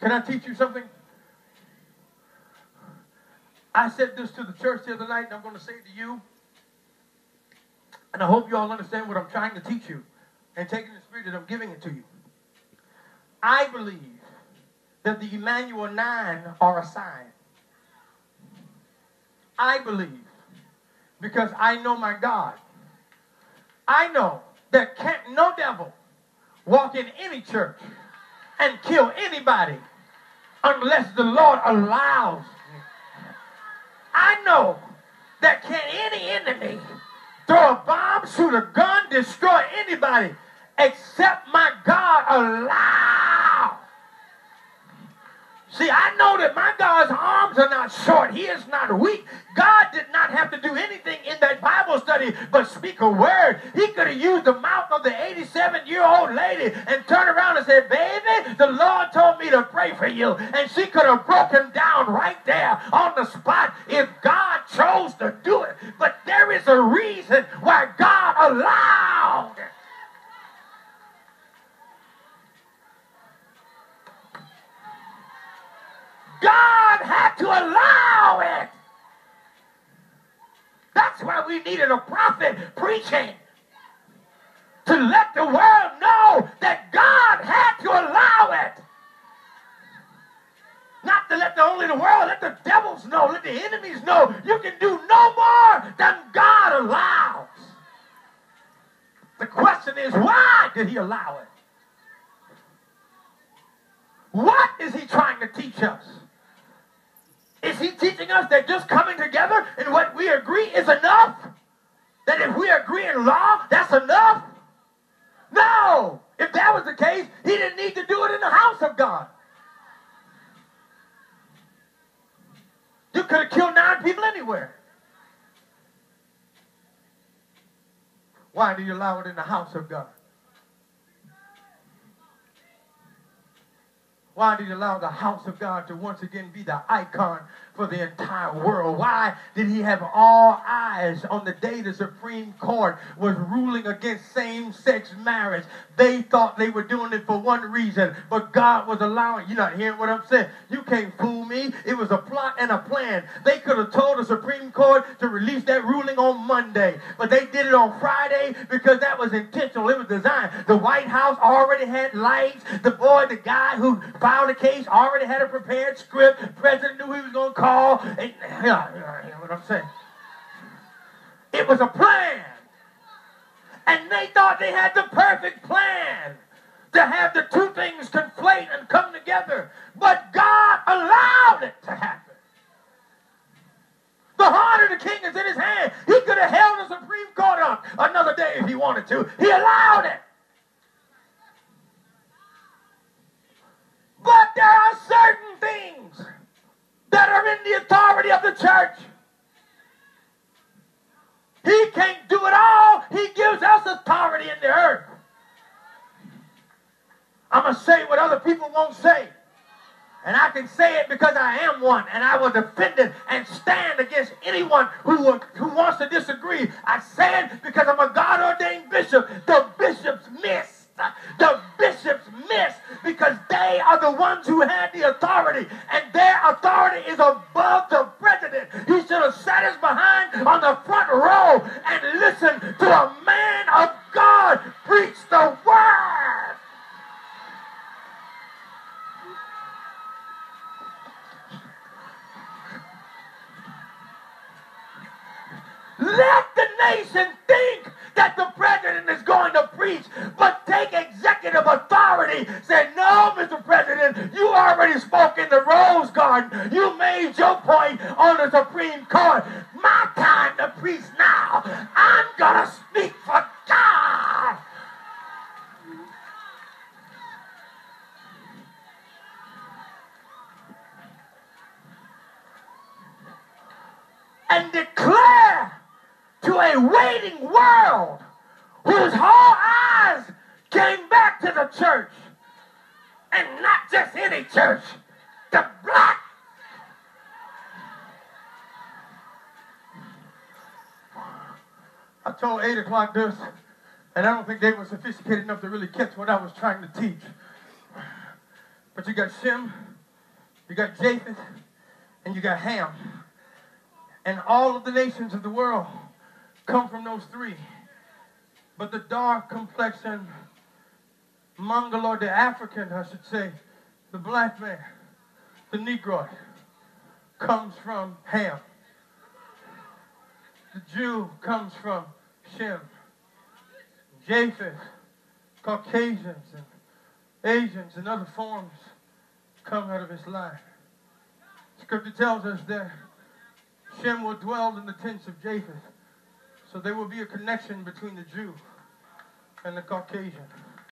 Can I teach you something? I said this to the church the other night, and I'm going to say it to you. And I hope you all understand what I'm trying to teach you and taking the spirit that I'm giving it to you. I believe that the Emmanuel 9 are a sign. I believe, because I know my God, I know that can't no devil walk in any church and kill anybody unless the Lord allows. I know that can't any enemy throw a bomb, shoot a gun, destroy anybody except my God allow. See, I know that my God's arms are not short. He is not weak. God did not have to do anything in that Bible study but speak a word. He could have used the mouth of the 87-year-old lady and turned around and said, baby, the Lord told me to pray for you. And she could have broken down right there on the spot if God chose to do it. But there is a reason why God allowed. God had to allow it. That's why we needed a prophet preaching to let the world know that God had to allow it. Not to let only the world, let the devils know, let the enemies know you can do no more than God allows. The question is, why did he allow it? What is he trying to teach us? Is he teaching us that just coming together and what we agree is enough? That if we agree in law, that's enough? No! If that was the case, he didn't need to do it in the house of God. You could have killed 9 people anywhere. Why do you allow it in the house of God? Why did he allow the house of God to once again be the icon for the entire world? Why did he have all eyes on the day the Supreme Court was ruling against same-sex marriage? They thought they were doing it for one reason, but God was allowing. You're not hearing what I'm saying. You can't fool me. It was a plot and a plan. They could have told the Supreme Court to release that ruling on Monday, but they did it on Friday because that was intentional. It was designed. The White House already had lights. The guy who filed the case already had a prepared script. The president knew he was going to call. And, you know what I'm saying? It was a plan. And they thought they had the perfect plan to have the two things conflate and come together. But God allowed it to happen. The heart of the king is in his hand. He could have held the Supreme Court up another day if he wanted to. He allowed it. But there are certain things that are in the authority of the church. He can't do it all. He gives us authority in the earth. I'm going to say what other people won't say. And I can say it because I am one. And I will defend it and stand against anyone who wants to disagree. I say it because I'm a God-ordained bishop. The bishops missed. The bishops missed because they are the ones who had the authority. And their authority is above the president. He should have sat his behind on the front row and listened to a man of God preach the word. Let the nation think that the president is going to preach, but take executive authority. Say, no, Mr. President, you already spoke in the Rose Garden. You made your point on the Supreme Court. My time to preach now. I'm going to speak for God. And declare to a waiting world whose whole eyes came back to the church, and not just any church, the black. I told 8 o'clock this, and I don't think they were sophisticated enough to really catch what I was trying to teach. But you got Shem, You got Japheth and you got Ham. And all of the nations of the world come from those three. But the dark complexion, Mongoloid, the African, I should say, the black man, the Negroid, comes from Ham. The Jew comes from Shem. Japheth, Caucasians and Asians and other forms come out of his line. Scripture tells us that Shem will dwell in the tents of Japheth. So there will be a connection between the Jew and the Caucasian.